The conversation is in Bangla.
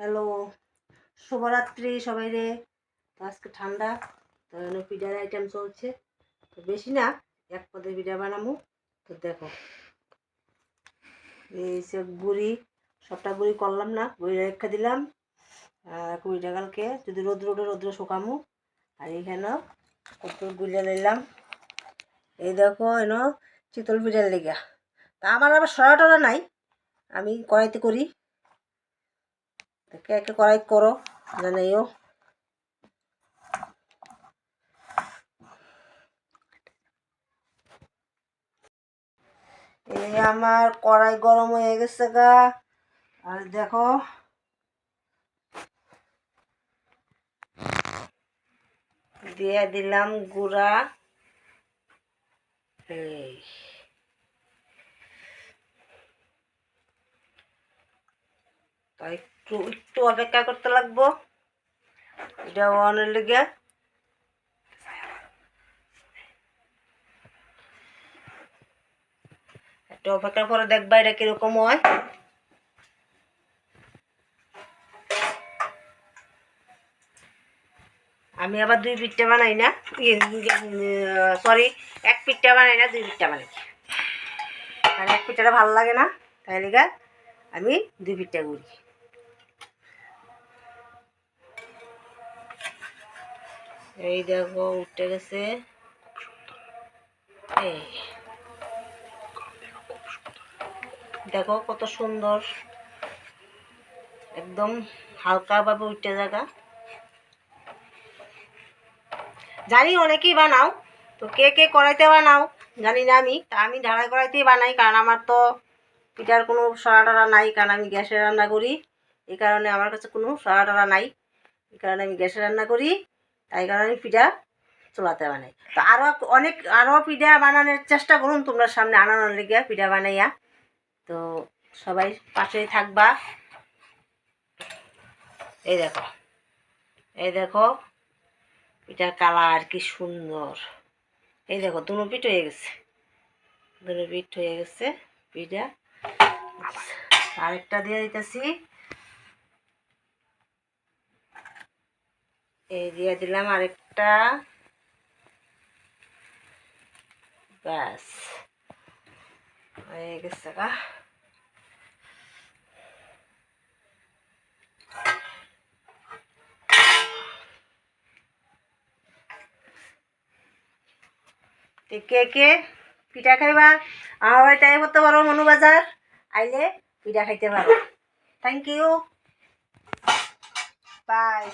হ্যালো, শুভরাত্রি সবাই রে। তো আজকে ঠান্ডা, তো পিঠার আইটেম চলছে। তো বেশি না, এক পদের পিঠা বানাবো। তো দেখো, এই যে গুড়ি, সবটা গুড়ি করলাম না, গুড়ি রেখে দিলাম। কুড়িটা কালকে যদি রোদ্র শুকামু। আর এইখানে কত গুলিয়া নিলাম। এই দেখো এন চিতল পিঠার লেগা। তা আমার আবার সরাটা নাই, আমি কড়াইতে করি। কে কে কড়াই করো জানাইও। এই আমার কড়াই গরম হয়ে গেছে গা। আর দেখো দিয়ে দিলাম গুঁড়া। এই একটু একটু অপেক্ষা করতে লাগবো, এটা অনের লেগে। একটু অপেক্ষার পরে দেখবা এটা কিরকম হয়। আমি আবার দুই পিঠটা বানাই না, সরি, এক পিঠটা বানাই না, দুই পিঠটা বানাই। কারণ এক পিঠাটা ভালো লাগে না, তাই লেগে আমি দুই পিঠটা করি। এই দেখো উঠে গেছে। এই দেখো কত সুন্দর, একদম হালকাভাবে উঠে জায়গা। জানি অনেকেই বানাও, তো কে কে কড়াইতে বানাও জানি না। আমি ঢালাই কড়াইতেই বানাই, কারণ আমার তো পিঠার কোনো সরা টরা নাই, কারণ আমি গ্যাসে রান্না করি। এই কারণে আমার কাছে কোনো সরা টরা নাই, এই কারণে আমি গ্যাসে রান্না করি। তাই কারণে আমি পিঠা চুলাতে বানাই। তো আরও পিঠা বানানোর চেষ্টা করুন তোমরা, সামনে আনানোর লেগে পিঠা বানাইয়া। তো সবাই পাশেই থাকবা। এই দেখো, এই দেখো পিঠার কালার কি সুন্দর। এই দেখো দুনো পিঠ হয়ে গেছে, দুনো পিঠ হয়ে গেছে পিঠা। আরেকটা দিয়ে দিতেছি, এই দিয়ে দিলাম আরেকটা। ব্যাস হয়ে গেছে গা। কে কে পিঠা খাইবা আমার বাড়িতে আই করতে পারো, মনুবাজার আইলে পিঠা খাইতে পারো। Thank you, by.